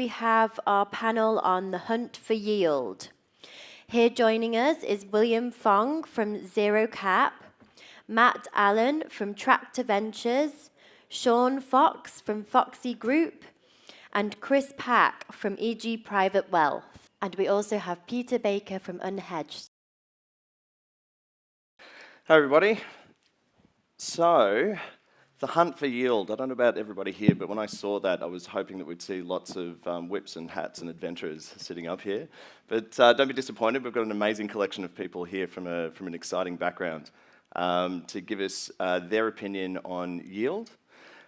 We have our panel on the hunt for yield. Here joining us is William Fong from Zero Cap, Matt Allen from Tractor Ventures, Sean Fox from Foxy Group, and Chris Pack from EG Private Wealth. And we also have Peter Baker from Unhedged. Hi everybody. So, the hunt for yield. I don't know about everybody here, but when I saw that, I was hoping that we'd see lots of whips and hats and adventurers sitting up here. But don't be disappointed, we've got an amazing collection of people here from an exciting background to give us their opinion on yield.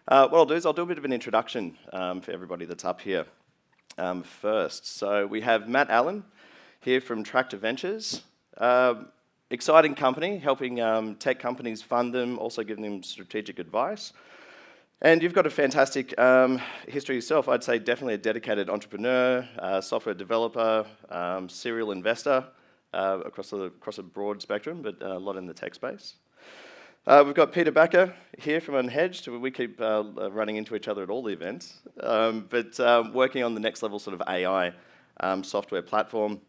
What I'll do is I'll do a bit of an introduction for everybody that's up here first. So we have Matt Allen here from Tractor Ventures. Exciting company, helping tech companies fund them, also giving them strategic advice. And you've got a fantastic history yourself. I'd say definitely a dedicated entrepreneur, software developer, serial investor across a broad spectrum, but a lot in the tech space. We've got Peter Baker here from Unhedged. We keep running into each other at all the events, but working on the next level sort of AI software platform.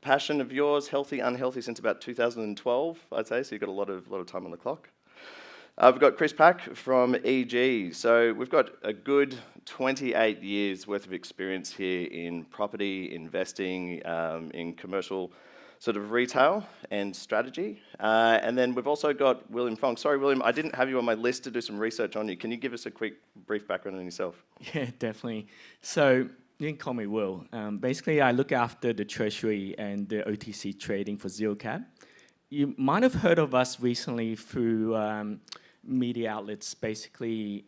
Passion of yours, healthy, unhealthy, since about 2012, I'd say, so you've got a lot of time on the clock. We've got Chris Pack from EG. So we've got a good 28 years worth of experience here in property, investing, in commercial sort of retail and strategy. And then we've also got William Fong. Sorry, William, I didn't have you on my list to do some research on you. Can you give us a quick, brief background on yourself? Yeah, definitely. So you can call me Will. Basically, I look after the treasury and the OTC trading for Zero Cap. You might have heard of us recently through media outlets. Basically,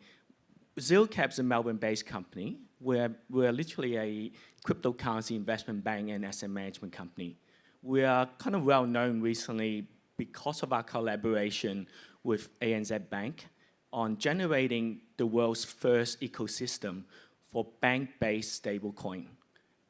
Zero Cap's a Melbourne-based company. We're literally a cryptocurrency investment bank and asset management company. We are kind of well known recently because of our collaboration with ANZ Bank on generating the world's first ecosystem for bank-based stablecoin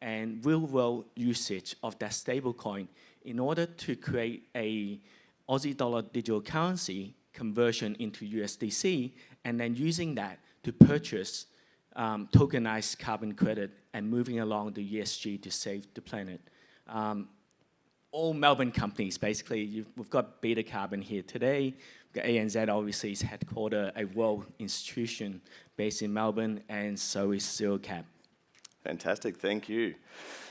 and real-world usage of that stablecoin in order to create a Aussie dollar digital currency conversion into USDC and then using that to purchase tokenized carbon credit and moving along the ESG to save the planet. All Melbourne companies, basically. We've got Beta Carbon here today. We've got ANZ, obviously, is headquartered a world institution based in Melbourne, and so is Zero Cap. Fantastic, thank you.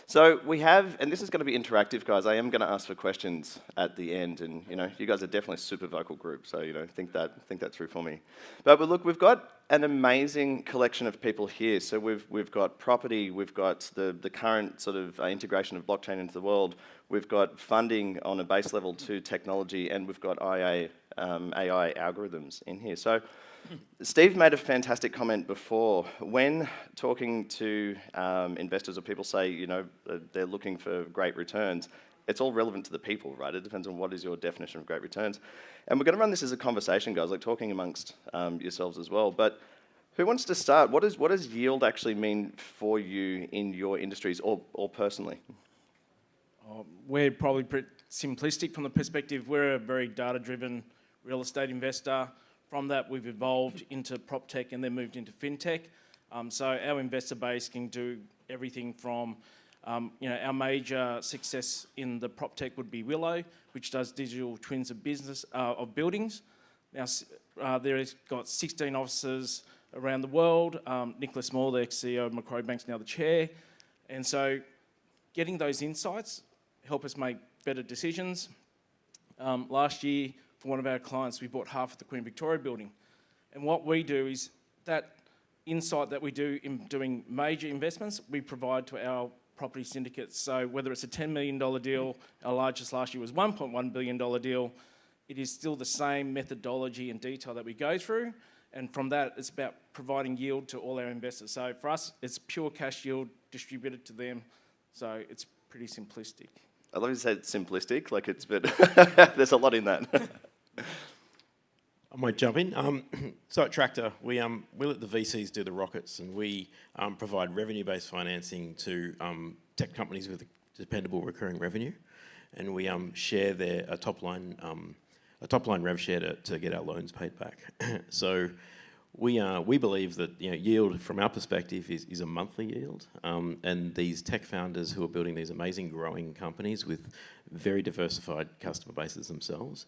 So we have, and this is going to be interactive, guys. I am going to ask for questions at the end, and you guys are definitely a super vocal group, so think that through for me. But look, we've got an amazing collection of people here. So we've got property, we've got the current sort of integration of blockchain into the world. We've got funding on a base level to technology, and we've got AI algorithms in here. So Steve made a fantastic comment before. When talking to investors or people say, they're looking for great returns, it's all relevant to the people, right? It depends on what is your definition of great returns. And we're going to run this as a conversation, guys, like talking amongst yourselves as well. But who wants to start? What does yield actually mean for you in your industries or personally? We're probably pretty simplistic from the perspective. We're a very data-driven real estate investor. From that, we've evolved into prop tech and then moved into fintech. So our investor base can do everything from, our major success in the prop tech would be Willow, which does digital twins of buildings. Now, there has got 16 offices around the world. Nicholas Small, the ex-CEO of Macquarie Bank's now the chair. And so getting those insights help us make better decisions. Last year, for one of our clients, we bought half of the Queen Victoria building. And what we do is that insight that we do in doing major investments, we provide to our property syndicates. So whether it's a $10 million deal, our largest last year was $1.1 billion deal, it is still the same methodology and detail that we go through. And from that, it's about providing yield to all our investors. So for us, it's pure cash yield distributed to them. So it's pretty simplistic. I love you say it's simplistic, like it's, but there's a lot in that. I might jump in. So at Tractor, we let the VCs do the rockets, and we provide revenue-based financing to tech companies with dependable recurring revenue, and we share a top line rev share to get our loans paid back. So we believe that yield from our perspective is a monthly yield, and these tech founders who are building these amazing growing companies with very diversified customer bases themselves,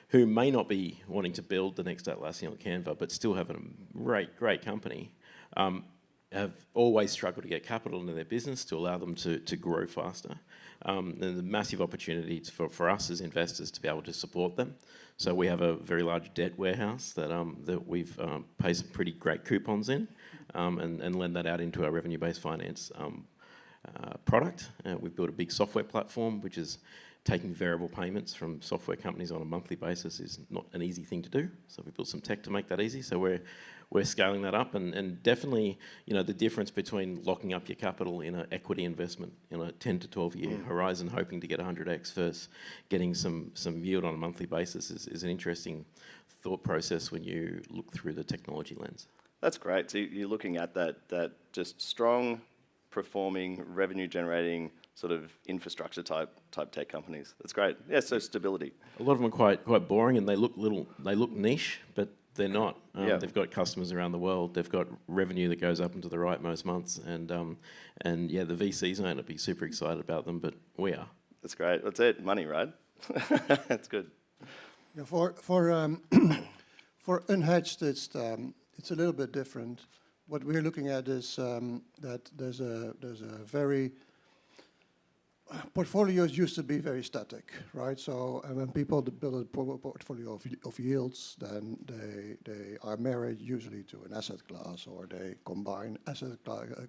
who may not be wanting to build the next Atlassian or Canva, but still have a great company, have always struggled to get capital into their business to allow them to grow faster. There's a massive opportunity for us as investors to be able to support them. So we have a very large debt warehouse that we've paid some pretty great coupons in, and lend that out into our revenue-based finance product. We've built a big software platform, which is taking variable payments from software companies on a monthly basis is not an easy thing to do. So we built some tech to make that easy. So we're scaling that up, and definitely, the difference between locking up your capital in an equity investment in a 10 to 12 year horizon, hoping to get 100x versus getting some yield on a monthly basis is an interesting thought process when you look through the technology lens. That's great. So you're looking at that just strong, performing, revenue generating sort of infrastructure type tech companies. That's great. Yeah, so stability. A lot of them are quite boring, and they look niche, but they're not. They've got customers around the world. They've got revenue that goes up and to the right most months, and the VCs may not be super excited about them, but we are. That's great. That's it. Money, right? That's good. Yeah, for unhedged, it's a little bit different. What we're looking at is that there's a very portfolios used to be very static, right? So when people build a portfolio of yields, then they are married usually to an asset class, or they combine asset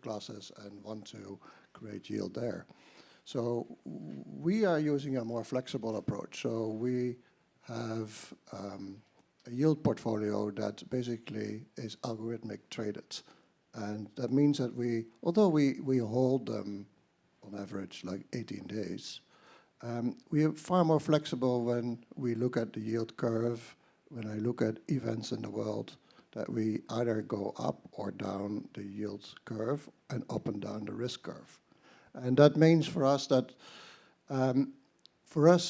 classes and want to create yield there. So we are using a more flexible approach. So we have a yield portfolio that basically is algorithmic traded. And that means that although we hold them on average like 18 days, we are far more flexible when we look at the yield curve, when I look at events in the world, that we either go up or down the yield curve and up and down the risk curve. And that means for us that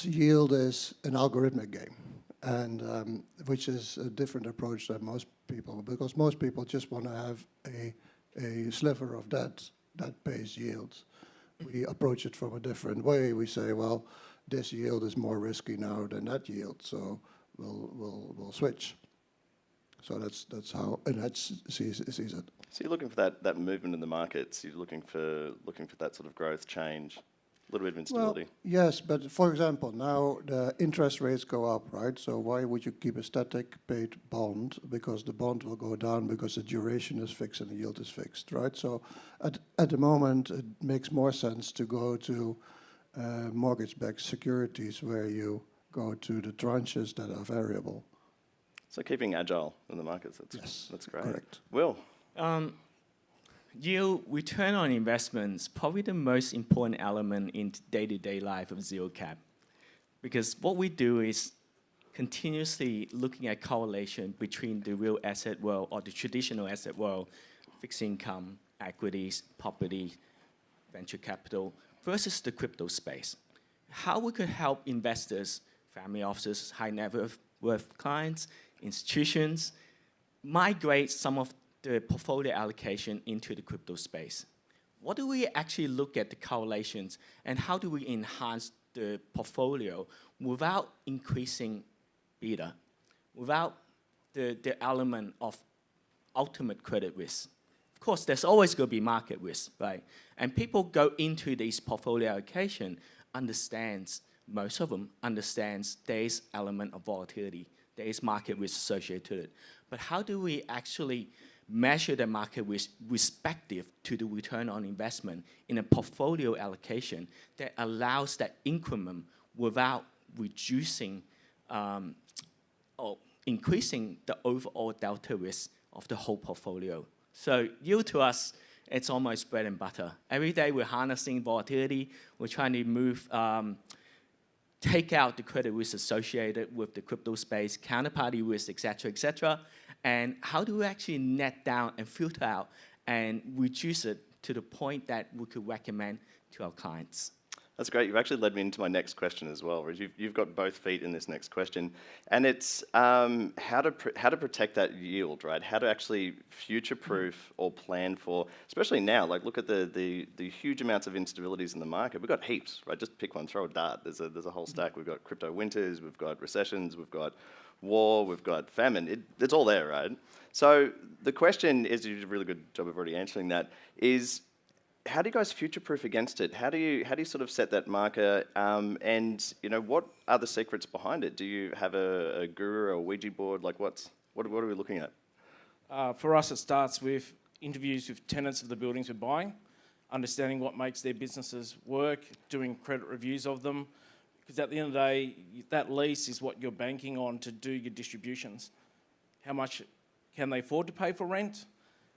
yield is an algorithmic game, and which is a different approach than most people, because most people just want to have a sliver of that pays yield. We approach it from a different way. We say, well, this yield is more risky now than that yield, so we'll switch. So that's how unhedged sees it. So you're looking for that movement in the markets. You're looking for that sort of growth, change, a little bit of instability. Well, yes, but for example, now the interest rates go up, right? So why would you keep a static paid bond? Because the bond will go down because the duration is fixed and the yield is fixed, right? So at the moment, it makes more sense to go to mortgage-backed securities, where you go to the tranches that are variable. So keeping agile in the markets, that's great. Correct. Will? Yield, return on investments, probably the most important element in day-to-day life of zero cap. Because what we do is continuously looking at correlation between the real asset world, or the traditional asset world, fixed income, equities, property, venture capital, versus the crypto space. How we could help investors, family offices, high net worth clients, institutions, migrate some of the portfolio allocation into the crypto space. What do we actually look at the correlations, and how do we enhance the portfolio without increasing beta, without the element of ultimate credit risk? Of course, there's always going to be market risk, right? And people go into this portfolio allocation, most of them understands there is element of volatility, there is market risk associated to it. But how do we actually measure the market risk respective to the return on investment in a portfolio allocation that allows that increment without reducing or increasing the overall delta risk of the whole portfolio? So yield to us, it's almost bread and butter. Every day we're harnessing volatility, we're trying to move, take out the credit risk associated with the crypto space, counterparty risk, et cetera, and how do we actually net down and filter out and reduce it to the point that we could recommend to our clients? That's great. You've actually led me into my next question as well, Rich. You've got both feet in this next question, and it's how to protect that yield, right? How to actually future-proof or plan for, especially now. Like, look at the huge amounts of instabilities in the market. We've got heaps, right? Just pick one, throw a dart. There's a whole stack. We've got crypto winters. We've got recessions. We've got war. We've got famine. It's all there, right? So the question is, you did a really good job of already answering that. Is how do you guys future-proof against it? How do you sort of set that marker? And what are the secrets behind it? Do you have a guru or a Ouija board? Like, what are we looking at? For us, it starts with interviews with tenants of the buildings we're buying, understanding what makes their businesses work, doing credit reviews of them. Because at the end of the day, that lease is what you're banking on to do your distributions. How much can they afford to pay for rent?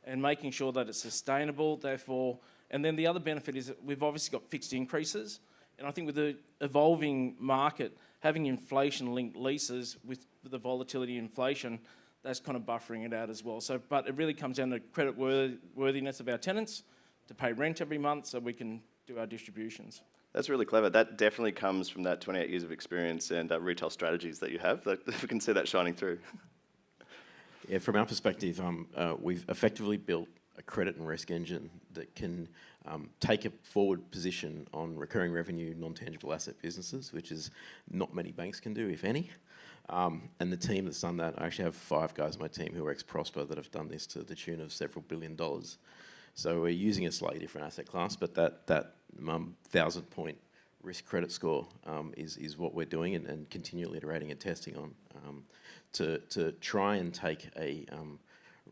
And making sure that it's sustainable, therefore. And then the other benefit is that we've obviously got fixed increases. And I think with the evolving market, having inflation-linked leases with the volatility of inflation, that's kind of buffering it out as well. So, but it really comes down to credit worthiness of our tenants to pay rent every month so we can do our distributions. That's really clever. That definitely comes from that 28 years of experience and retail strategies that you have. We can see that shining through. Yeah, from our perspective, we've effectively built a credit and risk engine that can take a forward position on recurring revenue, non-tangible asset businesses, which is not many banks can do, if any. And the team that's done that, I actually have 5 guys on my team who are ex-Prosper that have done this to the tune of several $billion. So we're using a slightly different asset class, but that 1,000-point risk credit score is what we're doing and continually iterating and testing on to try and take a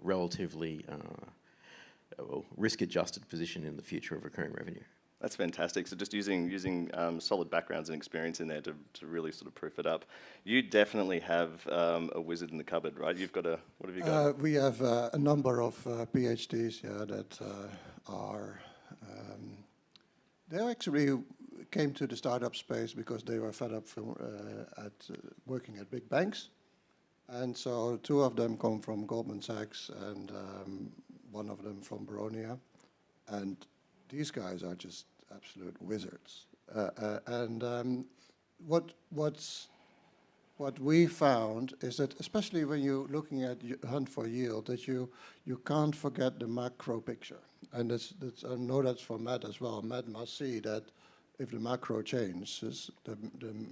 relatively risk-adjusted position in the future of recurring revenue. That's fantastic. So just using solid backgrounds and experience in there to really sort of proof it up. You definitely have a wizard in the cupboard, right? What have you got? We have a number of PhDs that are, they actually came to the startup space because they were fed up from working at big banks. And so 2 of them come from Goldman Sachs and 1 of them from Baronia. And these guys are just absolute wizards. What we found is that, especially when you're looking at hunt for yield, that you can't forget the macro picture. And I know that's for Matt as well. Matt must see that if the macro changes, the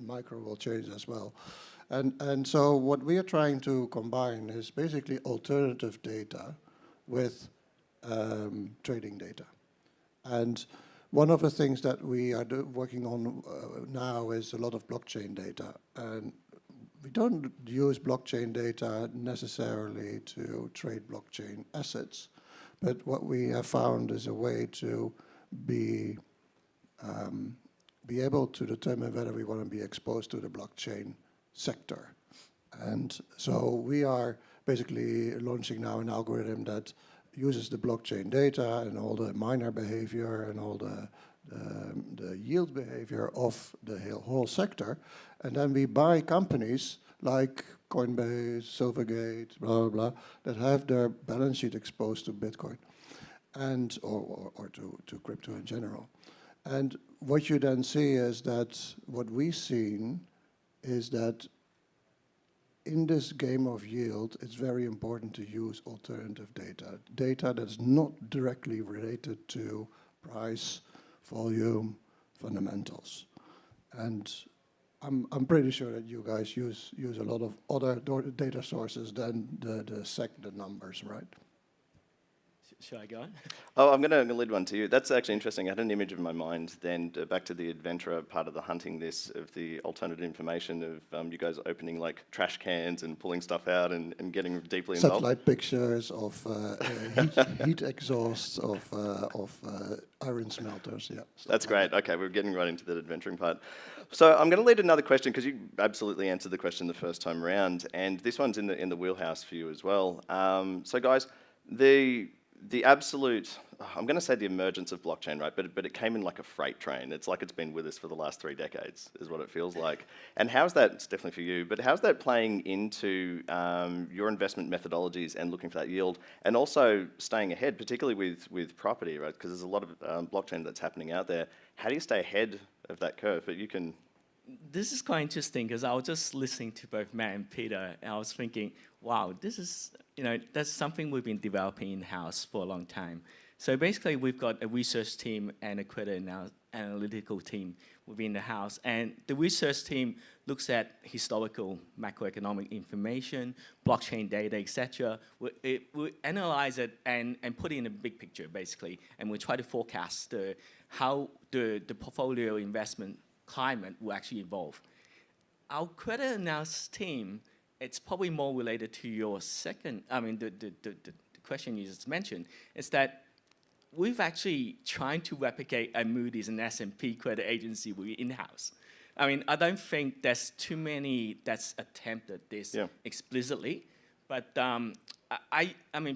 micro will change as well. And so what we are trying to combine is basically alternative data with trading data. And one of the things that we are working on now is a lot of blockchain data. And we don't use blockchain data necessarily to trade blockchain assets, but what we have found is a way to be able to determine whether we want to be exposed to the blockchain sector. And so we are basically launching now an algorithm that uses the blockchain data and all the miner behavior and all the yield behavior of the whole sector. And then we buy companies like Coinbase, Silvergate, blah, blah, blah, that have their balance sheet exposed to Bitcoin and or to crypto in general. And what you then see is that what we've seen is that in this game of yield, it's very important to use alternative data that's not directly related to price, volume, fundamentals. And I'm pretty sure that you guys use a lot of other data sources than the numbers, right? Should I go? Oh, I'm going to lead one to you. That's actually interesting. I had an image in my mind then back to the adventurer part of the hunting this, of the alternative information of you guys opening like trash cans and pulling stuff out and getting deeply involved. Satellite pictures of heat exhausts of iron smelters, yeah. That's great. Okay, we're getting right into the adventuring part. So I'm going to lead another question because you absolutely answered the question the first time around, and this one's in the wheelhouse for you as well. So guys, the absolute I'm going to say the emergence of blockchain, right? But it came in like a freight train. It's like it's been with us for the last 3 decades, is what it feels like. And how's that? It's definitely for you. But how's that playing into your investment methodologies and looking for that yield, and also staying ahead, particularly with property, right? Because there's a lot of blockchain that's happening out there. How do you stay ahead of that curve? But you can. This is quite interesting because I was just listening to both Matt and Peter, and I was thinking, wow, this is, that's something we've been developing in-house for a long time. So basically, we've got a research team and a credit analytical team within the house. And the research team looks at historical macroeconomic information, blockchain data, etc. We analyze it and put it in a big picture, basically. And we try to forecast how the portfolio investment climate will actually evolve. Our credit analysis team, it's probably more related to your second, the question you just mentioned, is that we've actually tried to replicate a Moody's and S&P credit agency in-house. I don't think there's too many that's attempted this explicitly, but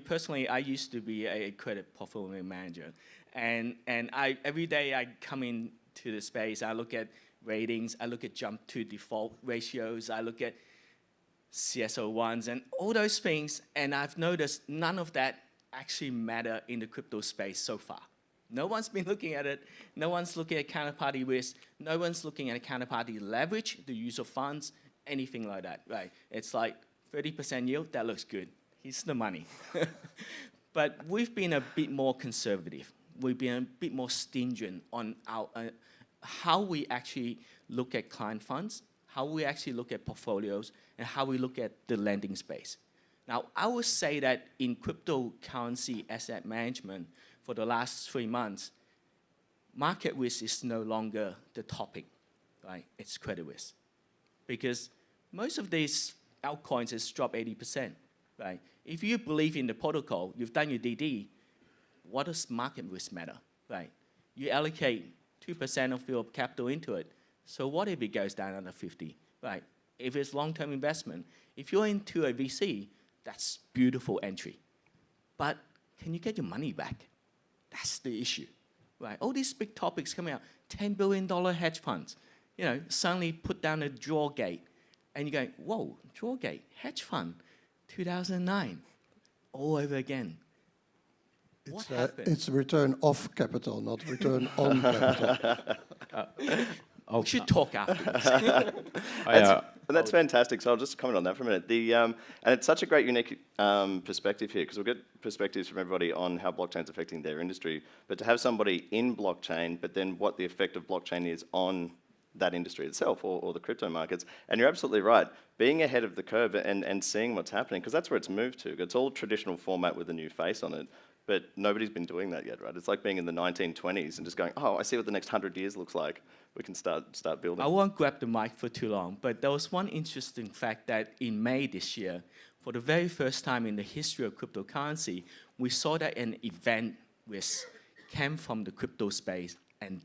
personally, I used to be a credit portfolio manager, and every day I come into the space, I look at ratings, I look at jump to default ratios, I look at CSO1s and all those things, and I've noticed none of that actually matter in the crypto space so far. No one's been looking at it, no one's looking at counterparty risk, no one's looking at counterparty leverage, the use of funds, anything like that, right? It's like 30% yield, that looks good, here's the money. But we've been a bit more conservative. We've been a bit more stringent on our, how we actually look at client funds, how we actually look at portfolios, and how we look at the lending space. Now, I would say that in cryptocurrency asset management for the last 3 months, market risk is no longer the topic, right? It's credit risk. Because most of these altcoins has dropped 80%, right? If you believe in the protocol, you've done your DD, what does market risk matter, right? You allocate 2% of your capital into it. So what if it goes down under 50, right? If it's long-term investment, if you're into a VC, that's beautiful entry. But can you get your money back? That's the issue, right? All these big topics coming out, $10 billion hedge funds, suddenly put down a draw gate. And you go, whoa, draw gate, hedge fund, 2009, all over again. What happened? It's return off capital, not return on capital. We should talk afterwards. That's fantastic. So I'll just comment on that for a minute. And it's such a great, unique perspective here, because we'll get perspectives from everybody on how blockchain's affecting their industry. But to have somebody in blockchain, but then what the effect of blockchain is on that industry itself or the crypto markets. And you're absolutely right. Being ahead of the curve and seeing what's happening, because that's where it's moved to. It's all traditional format with a new face on it. But nobody's been doing that yet, right? It's like being in the 1920s and just going, oh, I see what the next 100 years looks like. We can start building. I won't grab the mic for too long, but there was one interesting fact that in May this year, for the very first time in the history of cryptocurrency, we saw that an event risk came from the crypto space and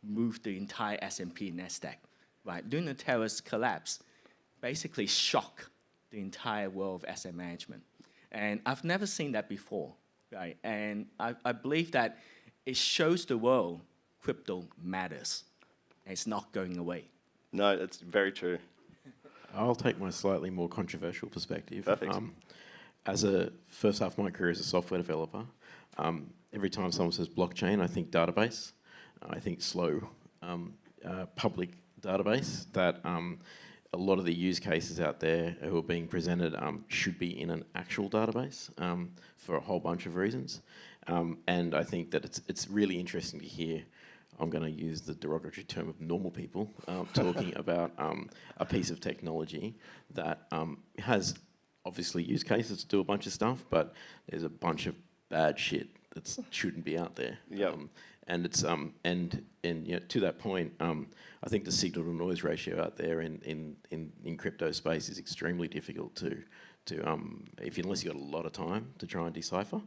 moved the entire S&P and NASDAQ, right? During the terrorist collapse, basically shocked the entire world of asset management. And I've never seen that before. Right, and I believe that it shows the world crypto matters. And it's not going away. No, that's very true. I'll take my slightly more controversial perspective. Perfect. As a first half of my career as a software developer, every time someone says blockchain, I think database. I think slow public database that a lot of the use cases out there who are being presented should be in an actual database for a whole bunch of reasons. And I think that it's really interesting to hear, I'm going to use the derogatory term of normal people, talking about a piece of technology that has obviously use cases to do a bunch of stuff, but there's a bunch of bad shit that shouldn't be out there. Yep. And it's to that point, I think the signal to noise ratio out there in crypto space is extremely difficult to unless you've got a lot of time to try and decipher.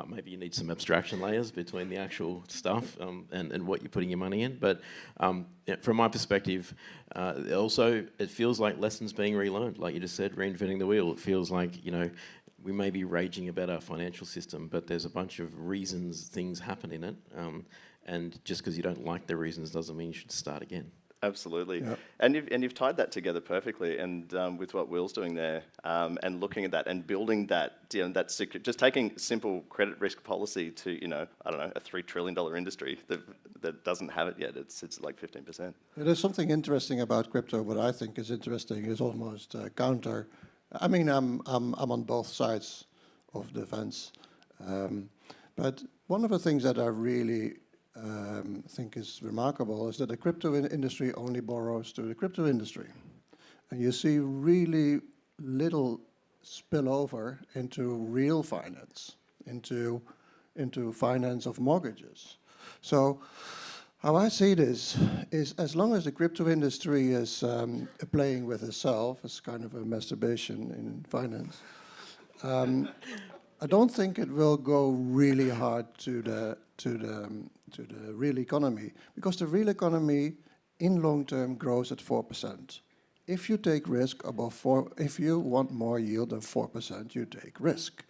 Maybe you need some abstraction layers between the actual stuff and what you're putting your money in. But from my perspective, also it feels like lessons being relearned. Like you just said, reinventing the wheel. It feels like we may be raging about our financial system, but there's a bunch of reasons things happen in it. And just because you don't like the reasons doesn't mean you should start again. Absolutely. Yep. And you've tied that together perfectly, and with what Will's doing there, and looking at that and building that, that secret, just taking simple credit risk policy to, I don't know, a $3 trillion industry that doesn't have it yet. It's like 15%. There's something interesting about crypto. What I think is interesting is almost counter. I mean, I'm on both sides of the fence, but one of the things that I really think is remarkable is that the crypto industry only borrows to the crypto industry, and you see really little spillover into real finance, into finance of mortgages. So how I see this is, as long as the crypto industry is playing with itself, it's kind of a masturbation in finance. I don't think it will go really hard to the real economy, because the real economy in long term grows at 4%. If you take risk above 4, if you want more yield than 4%, you take risk.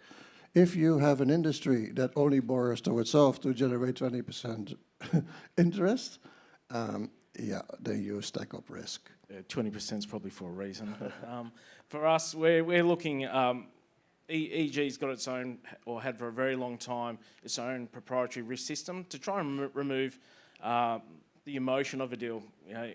If you have an industry that only borrows to itself to generate 20% interest, then you stack up risk. 20% is probably for a reason. But, for us, we're looking. EG's got its own, or had for a very long time, its own proprietary risk system to try and remove the emotion of a deal.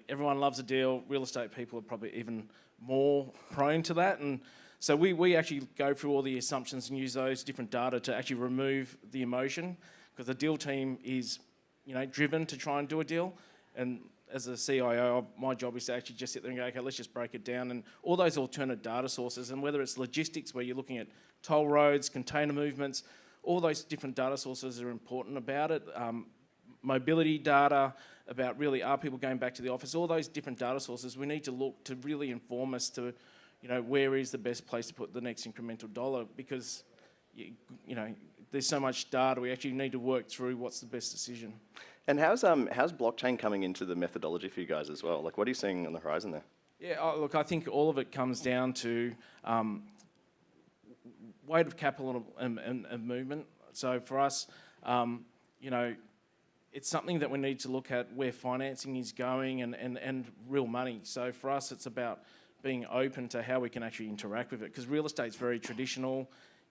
Everyone loves a deal. Real estate people are probably even more prone to that, and so we actually go through all the assumptions and use those different data to actually remove the emotion, because the deal team is, driven to try and do a deal, and as a CIO, my job is to actually just sit there and go, okay, let's just break it down, and all those alternate data sources, and whether it's logistics, where you're looking at toll roads, container movements, all those different data sources are important about it. Mobility data, about really are people going back to the office, all those different data sources, we need to look to really inform us to, where is the best place to put the next incremental dollar, because, there's so much data, we actually need to work through what's the best decision. And how's blockchain coming into the methodology for you guys as well? Like, what are you seeing on the horizon there? Yeah, look, I think all of it comes down to weight of capital and movement. So for us, it's something that we need to look at where financing is going and real money. So for us, it's about being open to how we can actually interact with it, because real estate's very traditional.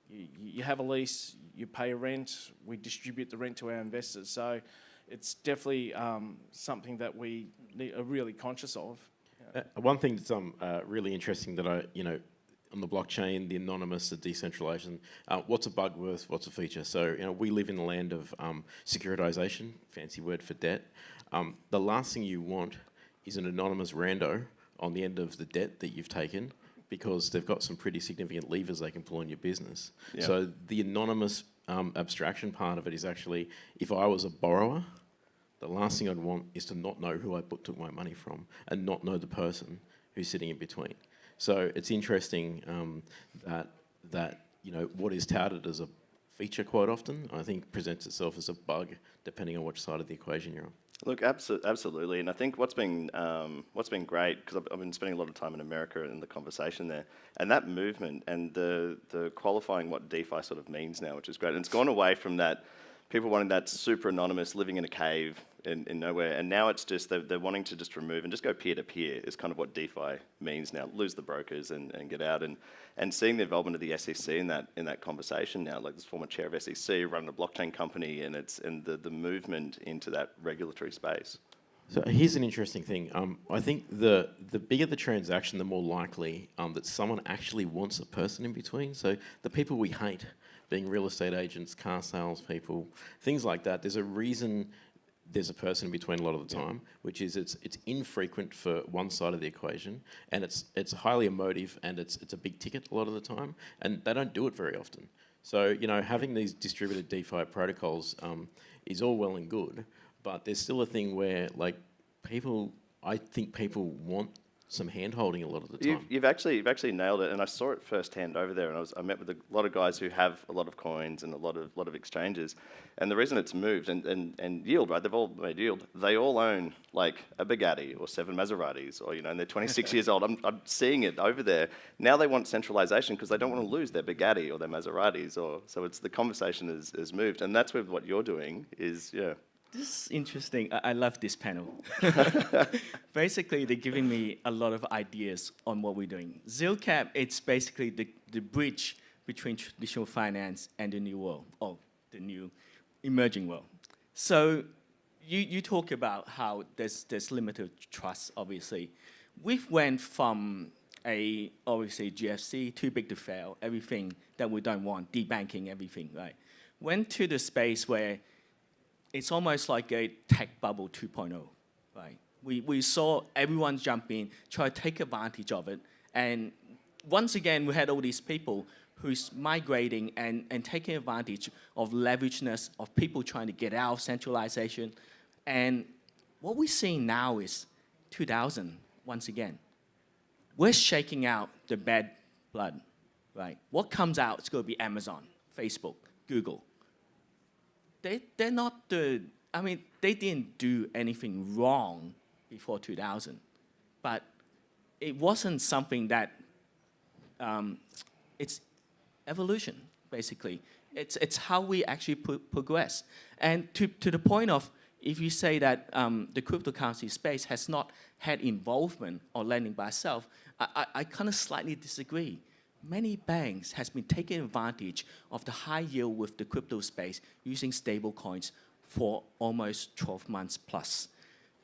You have a lease, you pay a rent, we distribute the rent to our investors. So it's definitely something that we are really conscious of. One thing that's really interesting that on the blockchain, the anonymous, the decentralization, what's a bug worth, what's a feature? So, we live in the land of securitization, fancy word for debt. The last thing you want is an anonymous rando on the end of the debt that you've taken, because they've got some pretty significant levers they can pull on your business. Yeah. So the anonymous abstraction part of it is actually, if I was a borrower, the last thing I'd want is to not know who I took my money from and not know the person who's sitting in between. So it's interesting that what is touted as a feature quite often, I think presents itself as a bug depending on which side of the equation you're on. Look, absolutely, and I think what's been great, because I've been spending a lot of time in America and the conversation there, and that movement and the qualifying what DeFi sort of means now, which is great, and it's gone away from that people wanting that super anonymous, living in a cave in nowhere, and now it's just they're wanting to just remove and just go peer to peer is kind of what DeFi means now. Lose the brokers and get out, and seeing the involvement of the SEC in that conversation now, like this former chair of SEC running a blockchain company, and the movement into that regulatory space. So here's an interesting thing. I think the bigger the transaction, the more likely that someone actually wants a person in between. So the people we hate, being real estate agents, car salespeople, things like that, there's a reason there's a person in between a lot of the time, which is it's infrequent for one side of the equation, and it's highly emotive, and it's a big ticket a lot of the time, and they don't do it very often. So having these distributed DeFi protocols is all well and good, but there's still a thing where I think people want some hand holding a lot of the You've, time. you've actually nailed it, and I saw it firsthand over there. And I met with a lot of guys who have a lot of coins and a lot of exchanges, and the reason it's moved and yield, right? They've all made yield. They all own like a Bugatti or 7 Maseratis, or and they're 26 years old. I'm seeing it over there now. They want centralization because they don't want to lose their Bugatti or their Maseratis, or so it's the conversation has moved, and that's with what you're doing is This is interesting. I love this panel. Basically, they're giving me a lot of ideas on what we're doing. Zero Cap, it's basically the bridge between traditional finance and the new world, or the new emerging world. So you talk about how there's limited trust, obviously. We've went from obviously GFC, too big to fail, everything that we don't want, debanking everything, right? Went to the space where it's almost like a tech bubble 2.0, right? We saw everyone jump in, try to take advantage of it. And once again, we had all these people who's migrating and taking advantage of leverageness, of people trying to get out of centralization. And what we're seeing now is 2000, once again. We're shaking out the bad blood, right? What comes out is going to be Amazon, Facebook, Google. They're not they didn't do anything wrong before 2000, but it wasn't something that, it's evolution, basically. It's how we actually progress. And to the point of, if you say that the cryptocurrency space has not had involvement or lending by itself, I kind of slightly disagree. Many banks has been taking advantage of the high yield with the crypto space using stable coins for almost 12 months plus.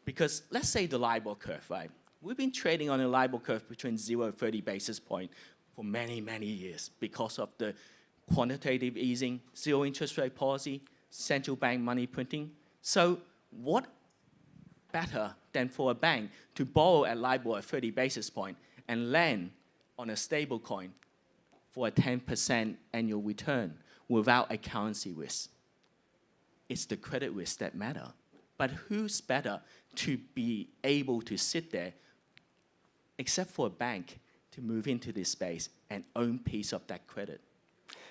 Because let's say the LIBOR curve, right? We've been trading on a LIBOR curve between 0 and 30 basis points for many, many years because of the quantitative easing, zero interest rate policy, central bank money printing. So what better than for a bank to borrow at LIBOR at 30 basis points and lend on a stable coin for a 10% annual return without a currency risk? It's the credit risk that matter. But who's better to be able to sit there, except for a bank, to move into this space and own piece of that credit?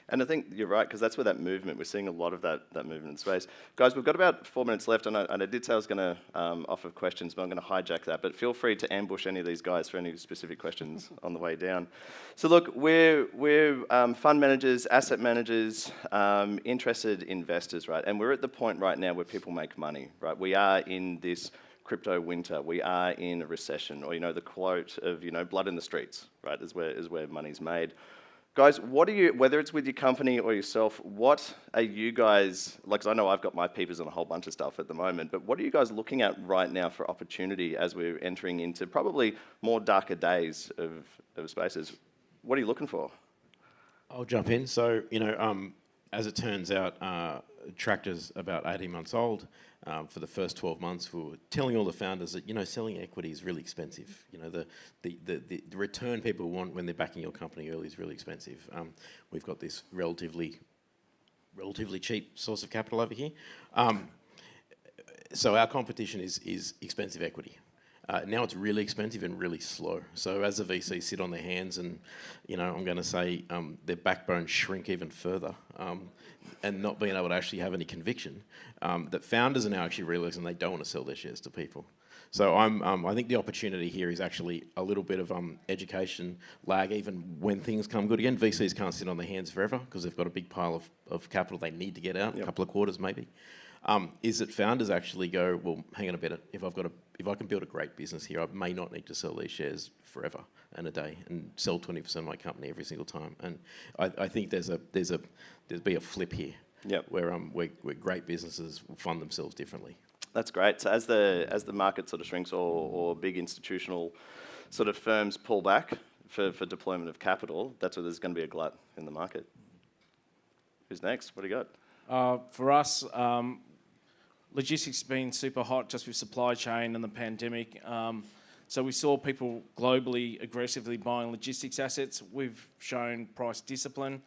And I think you're right, because that's where that movement, we're seeing a lot of that movement in space. Guys, we've got about 4 minutes left, and I did say I was going to offer questions, but I'm going to hijack that. But feel free to ambush any of these guys for any specific questions on the way down. So look, we're fund managers, asset managers, interested investors, right? And we're at the point right now where people make money, right? We are in this crypto winter. We are in a recession, or the quote of blood in the streets, right? Is where money's made. Guys, what are you, whether it's with your company or yourself, what are you guys, like, 'cause I know I've got my peepers on a whole bunch of stuff at the moment, but what are you guys looking at right now for opportunity as we're entering into probably more darker days of spaces? What are you looking for? I'll jump in. So, as it turns out, Tractor's about 18 months old. For the first 12 months, we were telling all the founders that, selling equity is really expensive. The return people want when they're backing your company early is really expensive. We've got this relatively cheap source of capital over here. So our competition is expensive equity. Now it's really expensive and really slow. So as the VCs sit on their hands and, I'm going to say their backbone shrink even further and not being able to actually have any conviction, that founders are now actually realising they don't want to sell their shares to people. So I think the opportunity here is actually a little bit of education lag even when things come good again. VCs can't sit on their hands forever because they've got a big pile of capital they need to get out, a couple of quarters maybe. Is that founders actually go, well, hang on a bit, if I can build a great business here, I may not need to sell these shares forever and a day and sell 20% of my company every single time. And I think there's be a flip here, where great businesses will fund themselves differently. That's great. So as the market sort of shrinks, or big institutional sort of firms pull back for deployment of capital, that's where there's going to be a glut in the market. Who's next? What do you got? For us, logistics has been super hot just with supply chain and the pandemic. So we saw people globally aggressively buying logistics assets. We've shown price discipline.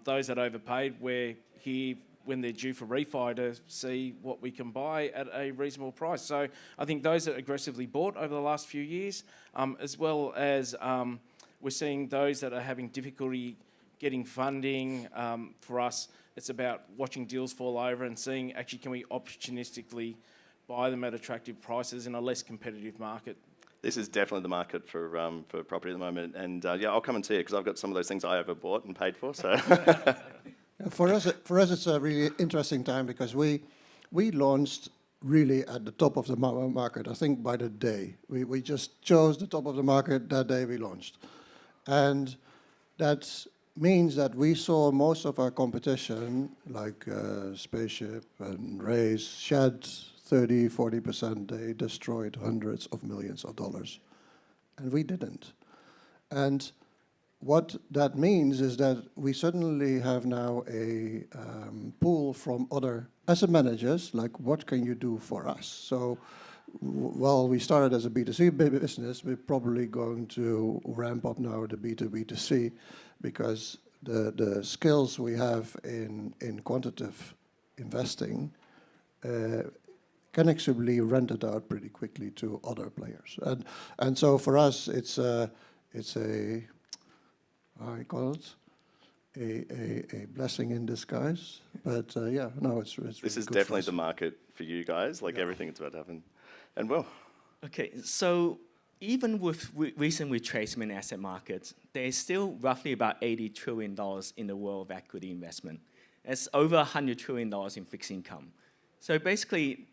Those that overpaid, we're here when they're due for refi to see what we can buy at a reasonable price. So I think those that aggressively bought over the last few years, as well as we're seeing those that are having difficulty getting funding. For us, it's about watching deals fall over and seeing actually can we opportunistically buy them at attractive prices in a less competitive market. This is definitely the market for property at the moment, and yeah, I'll come and see it because I've got some of those things I overbought and paid for. So For us, it's a really interesting time because we launched really at the top of the market. I think by the day we just chose the top of the market that day we launched, and that means that we saw most of our competition, like Spaceship and Raise, shed 30-40%. They destroyed hundreds of millions of dollars, and we didn't. And what that means is that we suddenly have now a pool from other asset managers, like what can you do for us? So while we started as a B2C business, we're probably going to ramp up now the B2B2C because the skills we have in quantitative investing can actually be rented out pretty quickly to other players. And so for us, it's a I call it a blessing in disguise. But yeah, no, it's really this is good definitely for us. the market for you guys. Like everything that's about to happen, and well, Okay, so even with recent retracement in asset markets, there's still roughly about $80 trillion in the world of equity investment. It's over $100 trillion in fixed income. So basically,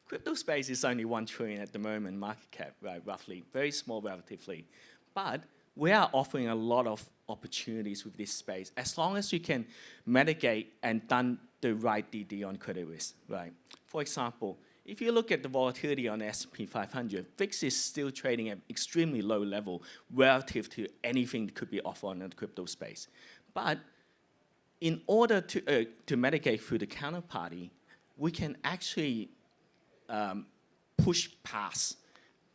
crypto space is only $1 trillion at the moment, market cap, right, roughly, very small relatively. But we are offering a lot of opportunities with this space, as long as you can mitigate and done the right DD on credit risk, right? For example, if you look at the volatility on the S&P 500, VIX is still trading at extremely low level relative to anything that could be offered in the crypto space. But in order to mitigate through the counterparty, we can actually push past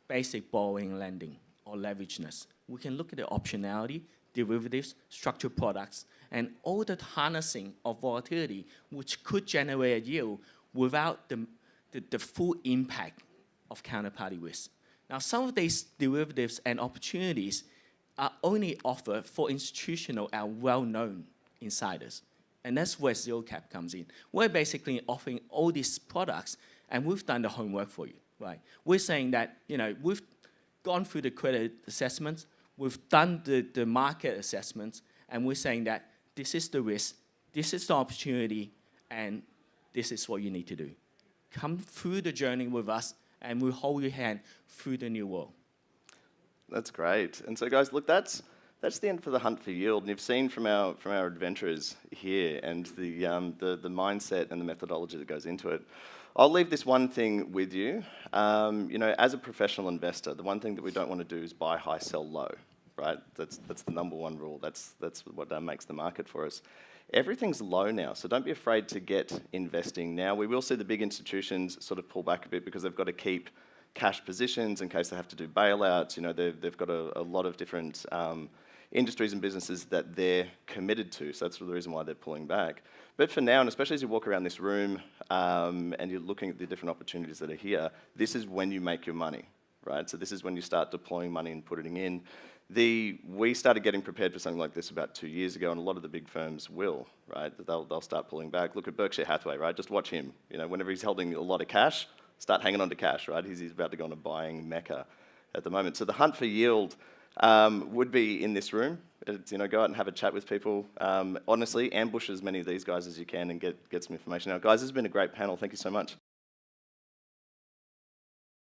basic borrowing and lending or leverageness. We can look at the optionality, derivatives, structured products, and all the harnessing of volatility, which could generate a yield without the full impact of counterparty risk. Now, some of these derivatives and opportunities are only offered for institutional and well-known insiders. And that's where Zero Cap comes in. We're basically offering all these products, and we've done the homework for you, right? We're saying that, you know, we've gone through the credit assessments, we've done the market assessments, and we're saying that this is the risk, this is the opportunity, and this is what you need to do. Come through the journey with us, and we'll hold your hand through the new world. that's great. And so, guys, look, that's the end for the hunt for yield. And you've seen from our adventurers here and the mindset and the methodology that goes into it. I'll leave this one thing with you. You know, as a professional investor, the one thing that we don't want to do is buy high, sell low, right? That's the number one rule. That's what makes the market for us. Everything's low now, so don't be afraid to get investing now. We will see the big institutions sort of pull back a bit because they've got to keep cash positions in case they have to do bailouts. You know, they've got a lot of different industries and businesses that they're committed to, so that's the reason why they're pulling back. But for now, and especially as you walk around this room and you're looking at the different opportunities that are here, this is when you make your money, right? So this is when you start deploying money and putting in. We started getting prepared for something like this about 2 years ago, and a lot of the big firms will, right? They'll start pulling back. Look at Berkshire Hathaway, right? Just watch him. You know, whenever he's holding a lot of cash, start hanging on to cash, right? He's about to go on a buying mecca at the moment. So the hunt for yield would be in this room. It's, you know, go out and have a chat with people. Honestly, ambush as many of these guys as you can and get some information. Now, guys, this has been a great panel. Thank you so much.